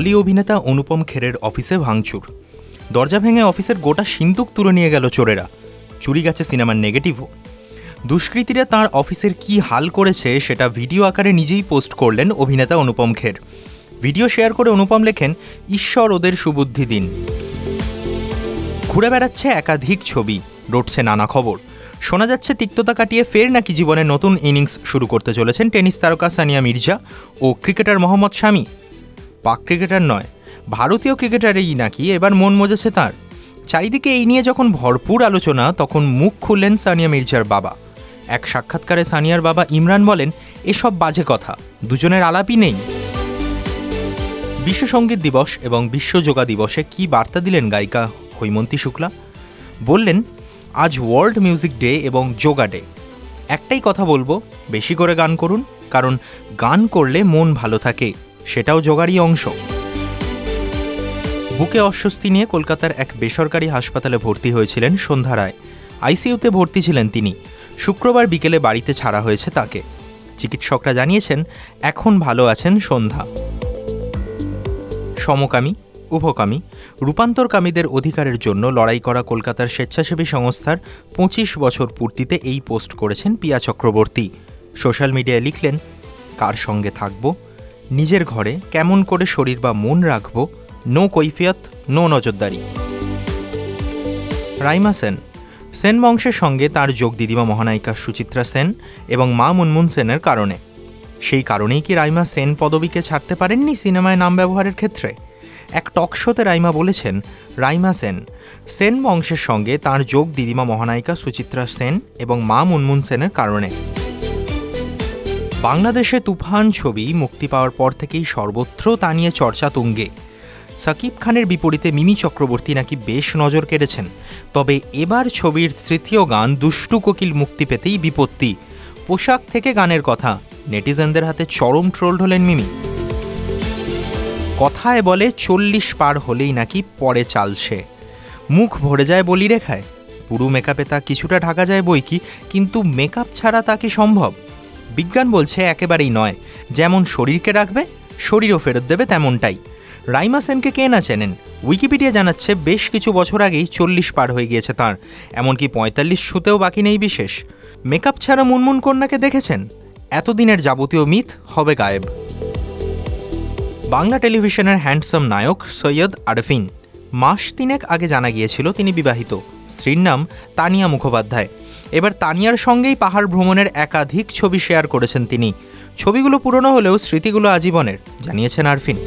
বলি অভিনেতা অনুপম খেরের অফিসে ভাঙচুর। দরজা ভেঙে অফিসের গোটা সিন্দুক তুলে নিয়ে গেল চোরেরা। চুরি গেছে সিনেমার নেগেটিভও। দুষ্কৃতীরা তাঁর অফিসের কি হাল করেছে সেটা ভিডিও আকারে নিজেই পোস্ট করলেন অভিনেতা অনুপম খের। ভিডিও শেয়ার করে অনুপম লেখেন, ঈশ্বর ওদের সুবুদ্ধি দিন। ঘুরে বেড়াচ্ছে একাধিক ছবি, রটছে নানা খবর। শোনা যাচ্ছে তিক্ততা কাটিয়ে ফের নাকি জীবনে নতুন ইনিংস শুরু করতে চলেছেন টেনিস তারকা সানিয়া মির্জা ও ক্রিকেটার মোহাম্মদ শামি। পাক ক্রিকেটার নয়, ভারতীয় ক্রিকেটারেই নাকি এবার মন মজেছে তাঁর। চারিদিকে এই নিয়ে যখন ভরপুর আলোচনা, তখন মুখ খুললেন সানিয়া মির্জার বাবা। এক সাক্ষাৎকারে সানিয়ার বাবা ইমরান বলেন, এসব বাজে কথা, দুজনের আলাপই নেই। বিশ্ব সঙ্গীত দিবস এবং বিশ্ব যোগা দিবসে কি বার্তা দিলেন গায়িকা হৈমন্তী শুক্লা? বললেন, আজ ওয়ার্ল্ড মিউজিক ডে এবং যোগা ডে। একটাই কথা বলবো, বেশি করে গান করুন, কারণ গান করলে মন ভালো থাকে, সেটাও যোগারই অংশ। বুকে অস্বস্তি নিয়ে কলকাতার এক বেসরকারি হাসপাতালে ভর্তি হয়েছিলেন সন্ধ্যা রায়। আইসিইউতে ভর্তি ছিলেন তিনি। শুক্রবার বিকেলে বাড়িতে ছাড়া হয়েছে তাকে। চিকিৎসকরা জানিয়েছেন এখন ভালো আছেন সন্ধ্যা। সমকামী, উভকামী, রূপান্তরকামীদের অধিকারের জন্য লড়াই করা কলকাতার স্বেচ্ছাসেবী সংস্থার 25 বছর পূর্তিতে এই পোস্ট করেছেন পিয়া চক্রবর্তী। সোশ্যাল মিডিয়ায় লিখলেন, কার সঙ্গে থাকব, নিজের ঘরে কেমন করে শরীর বা মন রাখব, নো কৈফিয়ত, নো নজরদারি। রাইমা সেন। সেন বংশের সঙ্গে তার যোগ দিদিমা মহানায়িকা সুচিত্রা সেন এবং মা মুনমুন সেনের কারণে। সেই কারণেই কি রাইমা সেন পদবীকে ছাড়তে পারেননি সিনেমায় নাম ব্যবহারের ক্ষেত্রে? এক টক শোতে রাইমা বলেছেন, রাইমা সেন সেন বংশের সঙ্গে তাঁর যোগ দিদিমা মহানায়িকা সুচিত্রা সেন এবং মা মুনমুন সেনের কারণে। বাংলাদেশে তুফান ছবি মুক্তি পাওয়ার পর থেকেই সর্বত্র তা নিয়ে চর্চা তুঙ্গে। সাকিব খানের বিপরীতে মিমি চক্রবর্তী নাকি বেশ নজর কেড়েছেন। তবে এবার ছবির তৃতীয় গান দুষ্টু কোকিল মুক্তি পেতেই বিপত্তি। পোশাক থেকে গানের কথা, নেটিজেনদের হাতে চরম ট্রোলড হলেন মিমি। কথায় বলে 40 পার হলেই নাকি পরে চালছে। মুখ ভরে যায় বলি রেখায়। পুরো মেকআপে তা কিছুটা ঢাকা যায় বই কি, কিন্তু মেকআপ ছাড়া তা কি সম্ভব? বিজ্ঞান বলছে একেবারেই নয়। যেমন শরীরকে রাখবে, শরীরও ফেরত দেবে তেমনটাই। রাইমা সেনকে কে না চেনেন? উইকিপিডিয়া জানাচ্ছে বেশ কিছু বছর আগেই 40 পার হয়ে গিয়েছে তাঁর, এমনকি 45 ছুঁতেও বাকি নেই বিশেষ। মেকআপ ছাড়া মুনমুন কন্যাকে দেখেছেন? এতদিনের যাবতীয় মিথ হবে গায়েব। বাংলা টেলিভিশনের হ্যান্ডসাম নায়ক সৈয়দ আরফিন। মাস 3 আগে জানা গিয়েছিল তিনি বিবাহিত। স্ত্রীর নাম তানিয়া মুখোপাধ্যায়। এবার তানিয়ার সঙ্গেই পাহাড় ভ্রমণের একাধিক ছবি শেয়ার করেছেন তিনি। ছবিগুলো পুরনো হলেও স্মৃতিগুলো আজীবনের, জানিয়েছেন আরফিন।